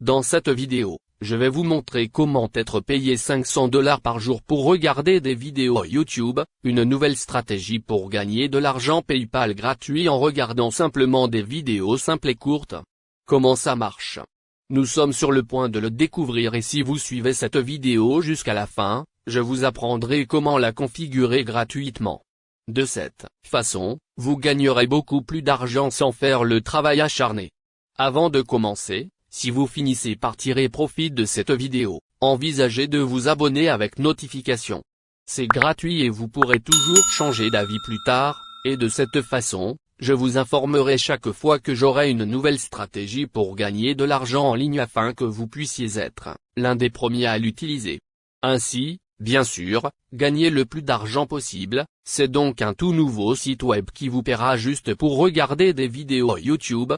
Dans cette vidéo, je vais vous montrer comment être payé $500 par jour pour regarder des vidéos YouTube, une nouvelle stratégie pour gagner de l'argent PayPal gratuit en regardant simplement des vidéos simples et courtes. Comment ça marche? Nous sommes sur le point de le découvrir et si vous suivez cette vidéo jusqu'à la fin, je vous apprendrai comment la configurer gratuitement. De cette façon, vous gagnerez beaucoup plus d'argent sans faire le travail acharné. Avant de commencer, si vous finissez par tirer profit de cette vidéo, envisagez de vous abonner avec notification. C'est gratuit et vous pourrez toujours changer d'avis plus tard, et de cette façon, je vous informerai chaque fois que j'aurai une nouvelle stratégie pour gagner de l'argent en ligne afin que vous puissiez être l'un des premiers à l'utiliser. Ainsi, bien sûr, gagner le plus d'argent possible, c'est donc un tout nouveau site web qui vous paiera juste pour regarder des vidéos YouTube.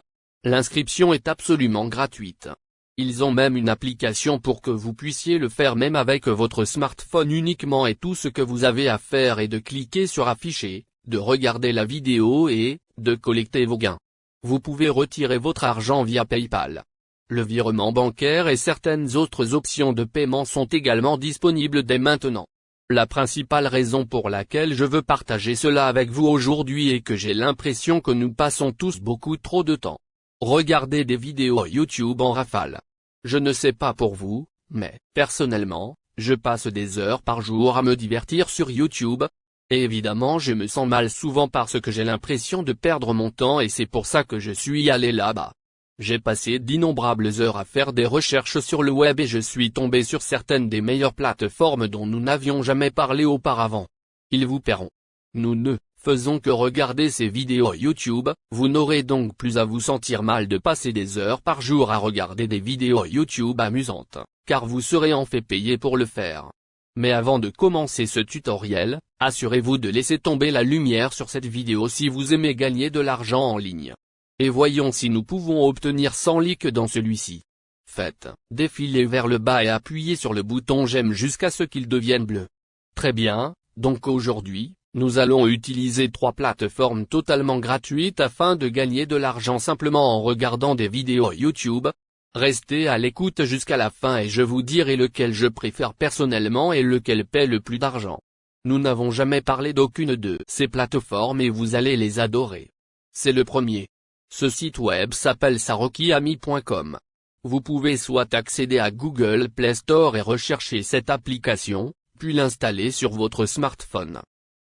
L'inscription est absolument gratuite. Ils ont même une application pour que vous puissiez le faire même avec votre smartphone uniquement et tout ce que vous avez à faire est de cliquer sur afficher, de regarder la vidéo et de collecter vos gains. Vous pouvez retirer votre argent via PayPal. Le virement bancaire et certaines autres options de paiement sont également disponibles dès maintenant. La principale raison pour laquelle je veux partager cela avec vous aujourd'hui est que j'ai l'impression que nous passons tous beaucoup trop de temps. Regardez des vidéos YouTube en rafale. Je ne sais pas pour vous, mais, personnellement, je passe des heures par jour à me divertir sur YouTube. Et évidemment je me sens mal souvent parce que j'ai l'impression de perdre mon temps et c'est pour ça que je suis allé là-bas. J'ai passé d'innombrables heures à faire des recherches sur le web et je suis tombé sur certaines des meilleures plateformes dont nous n'avions jamais parlé auparavant. Ils vous paieront. Nous ne faisons que regarder ces vidéos YouTube, vous n'aurez donc plus à vous sentir mal de passer des heures par jour à regarder des vidéos YouTube amusantes, car vous serez en fait payé pour le faire. Mais avant de commencer ce tutoriel, assurez-vous de laisser tomber la lumière sur cette vidéo si vous aimez gagner de l'argent en ligne. Et voyons si nous pouvons obtenir 100 likes dans celui-ci. Faites défiler vers le bas et appuyez sur le bouton j'aime jusqu'à ce qu'il devienne bleu. Très bien, donc aujourd'hui, nous allons utiliser 3 plateformes totalement gratuites afin de gagner de l'argent simplement en regardant des vidéos YouTube. Restez à l'écoute jusqu'à la fin et je vous dirai lequel je préfère personnellement et lequel paie le plus d'argent. Nous n'avons jamais parlé d'aucune de ces plateformes et vous allez les adorer. C'est le premier. Ce site web s'appelle sarokiami.com. Vous pouvez soit accéder à Google Play Store et rechercher cette application, puis l'installer sur votre smartphone.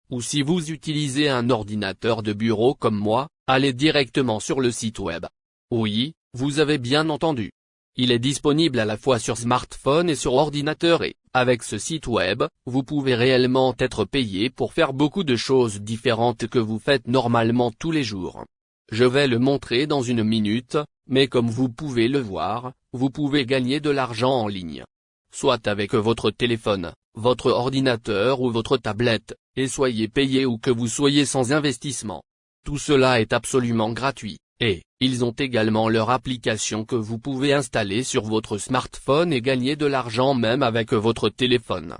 Ou si vous utilisez un ordinateur de bureau comme moi, allez directement sur le site web. Oui, vous avez bien entendu. Il est disponible à la fois sur smartphone et sur ordinateur et, avec ce site web, vous pouvez réellement être payé pour faire beaucoup de choses différentes que vous faites normalement tous les jours. Je vais le montrer dans une minute, mais comme vous pouvez le voir, vous pouvez gagner de l'argent en ligne. Soit avec votre téléphone, votre ordinateur ou votre tablette, et soyez payé ou que vous soyez sans investissement. Tout cela est absolument gratuit, et ils ont également leur application que vous pouvez installer sur votre smartphone et gagner de l'argent même avec votre téléphone.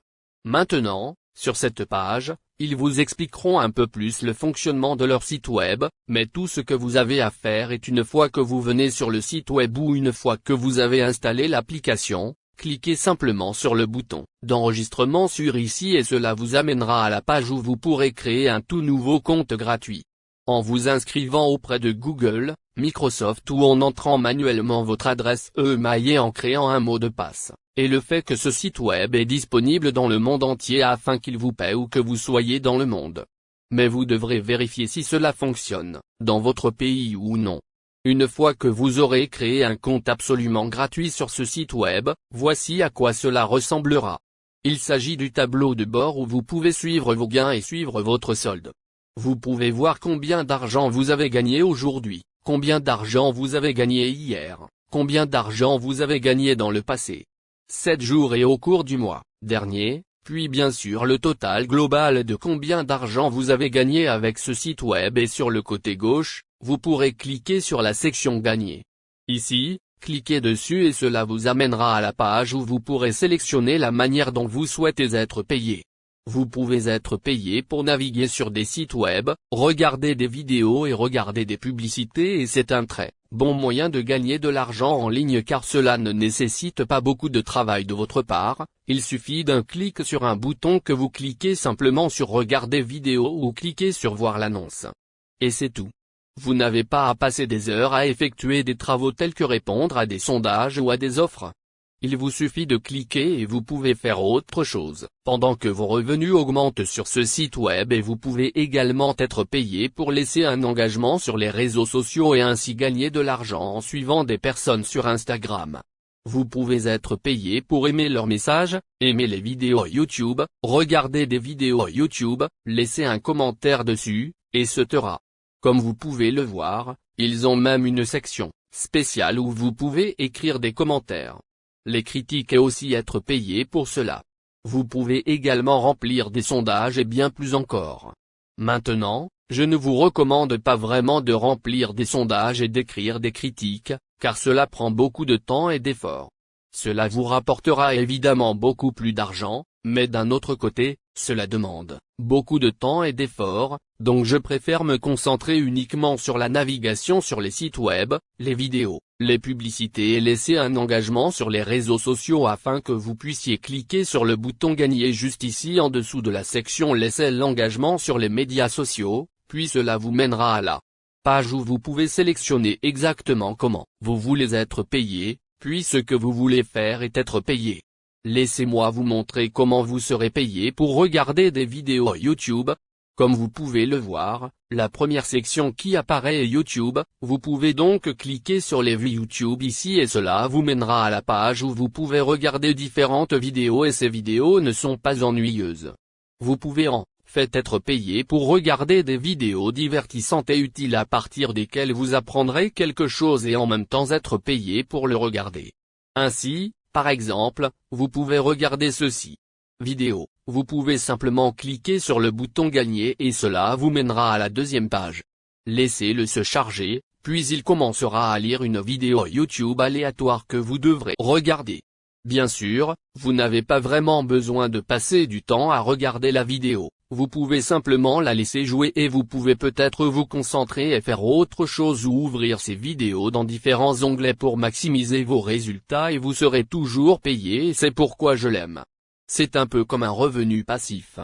Maintenant, sur cette page, ils vous expliqueront un peu plus le fonctionnement de leur site web, mais tout ce que vous avez à faire est une fois que vous venez sur le site web ou une fois que vous avez installé l'application, cliquez simplement sur le bouton d'enregistrement sur ici et cela vous amènera à la page où vous pourrez créer un tout nouveau compte gratuit. En vous inscrivant auprès de Google, Microsoft ou en entrant manuellement votre adresse email et en créant un mot de passe, et le fait que ce site web est disponible dans le monde entier afin qu'il vous paie ou que vous soyez dans le monde. Mais vous devrez vérifier si cela fonctionne, dans votre pays ou non. Une fois que vous aurez créé un compte absolument gratuit sur ce site web, voici à quoi cela ressemblera. Il s'agit du tableau de bord où vous pouvez suivre vos gains et suivre votre solde. Vous pouvez voir combien d'argent vous avez gagné aujourd'hui, combien d'argent vous avez gagné hier, combien d'argent vous avez gagné dans le passé. 7 jours et au cours du mois dernier, puis bien sûr le total global de combien d'argent vous avez gagné avec ce site web et sur le côté gauche, vous pourrez cliquer sur la section gagner. Ici, cliquez dessus et cela vous amènera à la page où vous pourrez sélectionner la manière dont vous souhaitez être payé. Vous pouvez être payé pour naviguer sur des sites web, regarder des vidéos et regarder des publicités et c'est un très bon moyen de gagner de l'argent en ligne car cela ne nécessite pas beaucoup de travail de votre part, il suffit d'un clic sur un bouton que vous cliquez simplement sur regarder vidéo ou cliquez sur voir l'annonce. Et c'est tout. Vous n'avez pas à passer des heures à effectuer des travaux tels que répondre à des sondages ou à des offres. Il vous suffit de cliquer et vous pouvez faire autre chose, pendant que vos revenus augmentent sur ce site web et vous pouvez également être payé pour laisser un engagement sur les réseaux sociaux et ainsi gagner de l'argent en suivant des personnes sur Instagram. Vous pouvez être payé pour aimer leurs messages, aimer les vidéos YouTube, regarder des vidéos YouTube, laisser un commentaire dessus, etc. Comme vous pouvez le voir, ils ont même une section spéciale où vous pouvez écrire des commentaires. Les critiques et aussi être payé pour cela. Vous pouvez également remplir des sondages et bien plus encore. Maintenant, je ne vous recommande pas vraiment de remplir des sondages et d'écrire des critiques, car cela prend beaucoup de temps et d'efforts. Cela vous rapportera évidemment beaucoup plus d'argent, mais d'un autre côté, cela demande beaucoup de temps et d'efforts, donc je préfère me concentrer uniquement sur la navigation sur les sites web, les vidéos, les publicités et laisser un engagement sur les réseaux sociaux afin que vous puissiez cliquer sur le bouton gagner juste ici en dessous de la section laisser l'engagement sur les médias sociaux, puis cela vous mènera à la page où vous pouvez sélectionner exactement comment vous voulez être payé, puis ce que vous voulez faire est être payé. Laissez-moi vous montrer comment vous serez payé pour regarder des vidéos YouTube. Comme vous pouvez le voir, la première section qui apparaît est YouTube, vous pouvez donc cliquer sur les vues YouTube ici et cela vous mènera à la page où vous pouvez regarder différentes vidéos et ces vidéos ne sont pas ennuyeuses. Vous pouvez en fait être payé pour regarder des vidéos divertissantes et utiles à partir desquelles vous apprendrez quelque chose et en même temps être payé pour le regarder. Ainsi, par exemple, vous pouvez regarder ceci. Vidéo, vous pouvez simplement cliquer sur le bouton gagner et cela vous mènera à la deuxième page. Laissez-le se charger, puis il commencera à lire une vidéo YouTube aléatoire que vous devrez regarder. Bien sûr, vous n'avez pas vraiment besoin de passer du temps à regarder la vidéo, vous pouvez simplement la laisser jouer et vous pouvez peut-être vous concentrer et faire autre chose ou ouvrir ces vidéos dans différents onglets pour maximiser vos résultats et vous serez toujours payé et c'est pourquoi je l'aime. C'est un peu comme un revenu passif.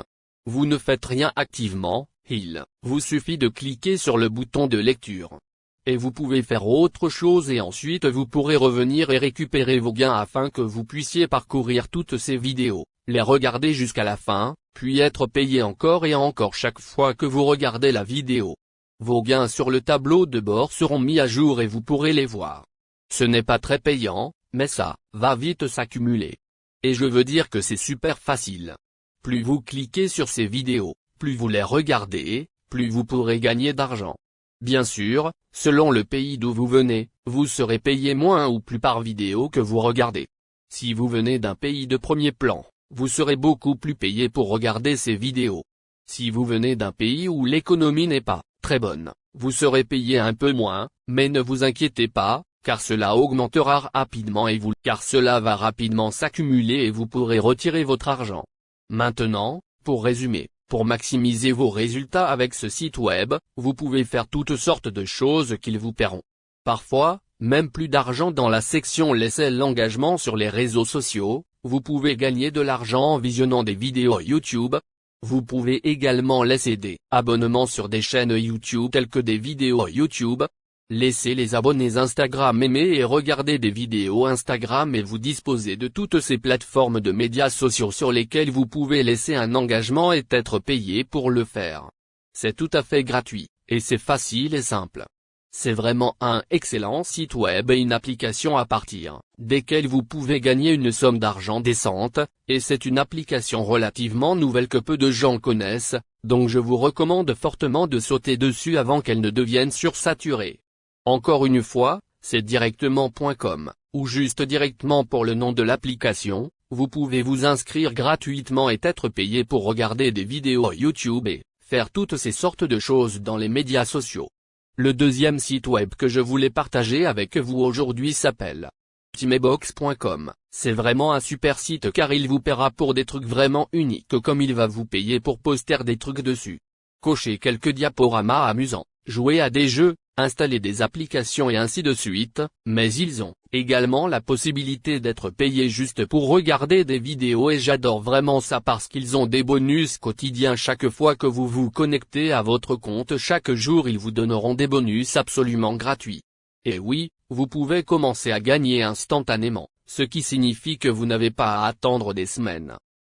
Vous ne faites rien activement, il vous suffit de cliquer sur le bouton de lecture. Et vous pouvez faire autre chose et ensuite vous pourrez revenir et récupérer vos gains afin que vous puissiez parcourir toutes ces vidéos, les regarder jusqu'à la fin, puis être payé encore et encore chaque fois que vous regardez la vidéo. Vos gains sur le tableau de bord seront mis à jour et vous pourrez les voir. Ce n'est pas très payant, mais ça va vite s'accumuler. Et je veux dire que c'est super facile. Plus vous cliquez sur ces vidéos, plus vous les regardez, plus vous pourrez gagner d'argent. Bien sûr, selon le pays d'où vous venez, vous serez payé moins ou plus par vidéo que vous regardez. Si vous venez d'un pays de premier plan, vous serez beaucoup plus payé pour regarder ces vidéos. Si vous venez d'un pays où l'économie n'est pas très bonne, vous serez payé un peu moins, mais ne vous inquiétez pas, car cela augmentera rapidement car cela va rapidement s'accumuler et vous pourrez retirer votre argent. Maintenant, pour résumer, pour maximiser vos résultats avec ce site web, vous pouvez faire toutes sortes de choses qu'ils vous paieront. Parfois, même plus d'argent dans la section laisser l'engagement sur les réseaux sociaux, vous pouvez gagner de l'argent en visionnant des vidéos YouTube. Vous pouvez également laisser des abonnements sur des chaînes YouTube telles que des vidéos YouTube. Laissez les abonnés Instagram aimer et regarder des vidéos Instagram et vous disposez de toutes ces plateformes de médias sociaux sur lesquelles vous pouvez laisser un engagement et être payé pour le faire. C'est tout à fait gratuit, et c'est facile et simple. C'est vraiment un excellent site web et une application à partir desquelles vous pouvez gagner une somme d'argent décente, et c'est une application relativement nouvelle que peu de gens connaissent, donc je vous recommande fortement de sauter dessus avant qu'elle ne devienne sursaturée. Encore une fois, c'est directement.com, ou juste directement pour le nom de l'application, vous pouvez vous inscrire gratuitement et être payé pour regarder des vidéos YouTube et faire toutes ces sortes de choses dans les médias sociaux. Le deuxième site web que je voulais partager avec vous aujourd'hui s'appelle Timebox.com. C'est vraiment un super site car il vous paiera pour des trucs vraiment uniques comme il va vous payer pour poster des trucs dessus. Cocher quelques diaporamas amusants, jouer à des jeux, installer des applications et ainsi de suite, mais ils ont également la possibilité d'être payés juste pour regarder des vidéos et j'adore vraiment ça parce qu'ils ont des bonus quotidiens chaque fois que vous vous connectez à votre compte. Chaque jour ils vous donneront des bonus absolument gratuits. Et oui, vous pouvez commencer à gagner instantanément, ce qui signifie que vous n'avez pas à attendre des semaines.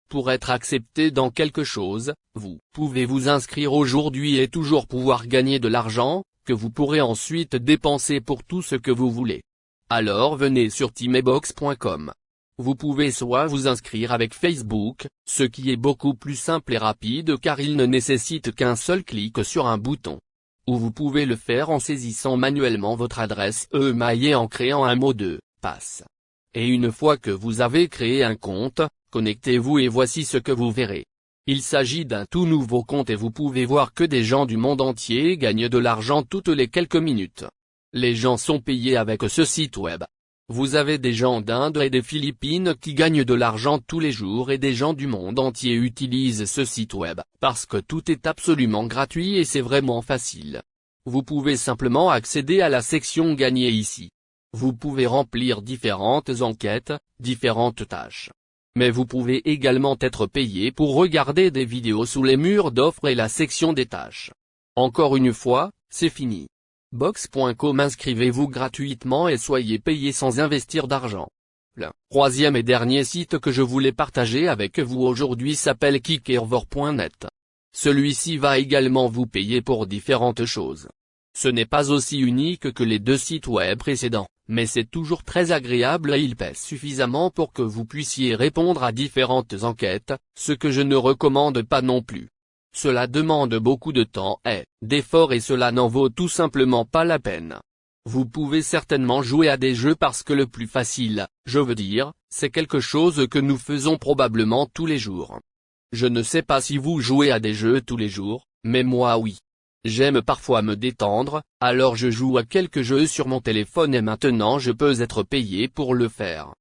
Pour être accepté dans quelque chose, vous pouvez vous inscrire aujourd'hui et toujours pouvoir gagner de l'argent, que vous pourrez ensuite dépenser pour tout ce que vous voulez. Alors venez sur teamebox.com. Vous pouvez soit vous inscrire avec Facebook, ce qui est beaucoup plus simple et rapide car il ne nécessite qu'un seul clic sur un bouton. Ou vous pouvez le faire en saisissant manuellement votre adresse email et en créant un mot de passe. Et une fois que vous avez créé un compte, connectez-vous et voici ce que vous verrez. Il s'agit d'un tout nouveau compte et vous pouvez voir que des gens du monde entier gagnent de l'argent toutes les quelques minutes. Les gens sont payés avec ce site web. Vous avez des gens d'Inde et des Philippines qui gagnent de l'argent tous les jours et des gens du monde entier utilisent ce site web, parce que tout est absolument gratuit et c'est vraiment facile. Vous pouvez simplement accéder à la section Gagner ici. Vous pouvez remplir différentes enquêtes, différentes tâches. Mais vous pouvez également être payé pour regarder des vidéos sous les murs d'offres et la section des tâches. Encore une fois, c'est fini. Box.com, inscrivez-vous gratuitement et soyez payé sans investir d'argent. Le troisième et dernier site que je voulais partager avec vous aujourd'hui s'appelle Kickserver.net. Celui-ci va également vous payer pour différentes choses. Ce n'est pas aussi unique que les deux sites web précédents, mais c'est toujours très agréable et il pèse suffisamment pour que vous puissiez répondre à différentes enquêtes, ce que je ne recommande pas non plus. Cela demande beaucoup de temps et d'efforts et cela n'en vaut tout simplement pas la peine. Vous pouvez certainement jouer à des jeux parce que le plus facile, je veux dire, c'est quelque chose que nous faisons probablement tous les jours. Je ne sais pas si vous jouez à des jeux tous les jours, mais moi oui. J'aime parfois me détendre, alors je joue à quelques jeux sur mon téléphone et maintenant je peux être payé pour le faire.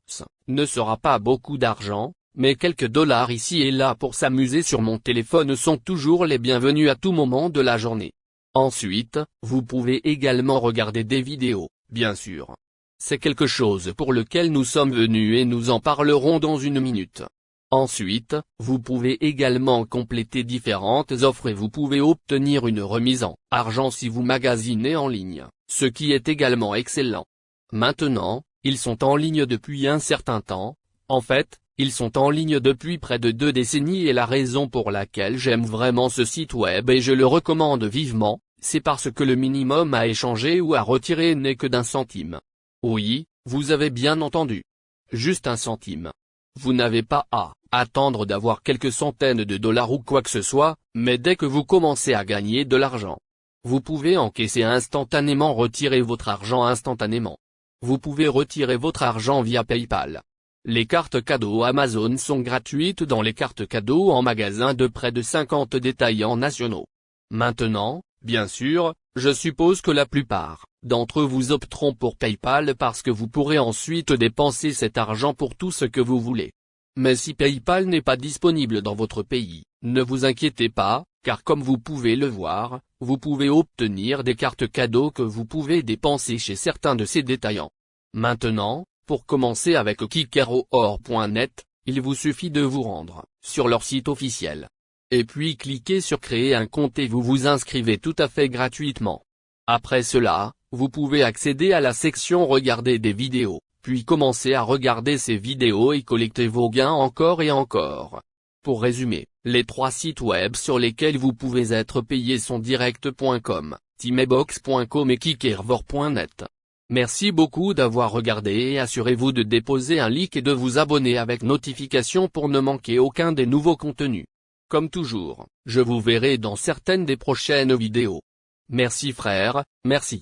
Ça ne sera pas beaucoup d'argent, mais quelques dollars ici et là pour s'amuser sur mon téléphone sont toujours les bienvenus à tout moment de la journée. Ensuite, vous pouvez également regarder des vidéos, bien sûr. C'est quelque chose pour lequel nous sommes venus et nous en parlerons dans une minute. Ensuite, vous pouvez également compléter différentes offres et vous pouvez obtenir une remise en argent si vous magasinez en ligne, ce qui est également excellent. Maintenant, ils sont en ligne depuis un certain temps. En fait, ils sont en ligne depuis près de 2 décennies et la raison pour laquelle j'aime vraiment ce site web et je le recommande vivement, c'est parce que le minimum à échanger ou à retirer n'est que d'1 centime. Oui, vous avez bien entendu. Juste 1 centime. Vous n'avez pas à attendre d'avoir quelques centaines de dollars ou quoi que ce soit, mais dès que vous commencez à gagner de l'argent, vous pouvez encaisser instantanément, retirer votre argent instantanément. Vous pouvez retirer votre argent via PayPal. Les cartes cadeaux Amazon sont gratuites dans les cartes cadeaux en magasin de près de 50 détaillants nationaux. Maintenant, bien sûr, je suppose que la plupart d'entre vous opteront pour PayPal parce que vous pourrez ensuite dépenser cet argent pour tout ce que vous voulez. Mais si PayPal n'est pas disponible dans votre pays, ne vous inquiétez pas, car comme vous pouvez le voir, vous pouvez obtenir des cartes cadeaux que vous pouvez dépenser chez certains de ces détaillants. Maintenant, pour commencer avec Kickserver.net, il vous suffit de vous rendre sur leur site officiel. Et puis cliquez sur créer un compte et vous vous inscrivez tout à fait gratuitement. Après cela, vous pouvez accéder à la section regarder des vidéos, puis commencer à regarder ces vidéos et collecter vos gains encore et encore. Pour résumer, les 3 sites web sur lesquels vous pouvez être payé sont direct.com, teamebox.com et Kickserver.net. Merci beaucoup d'avoir regardé et assurez-vous de déposer un like et de vous abonner avec notification pour ne manquer aucun des nouveaux contenus. Comme toujours, je vous verrai dans certaines des prochaines vidéos. Merci frère, merci.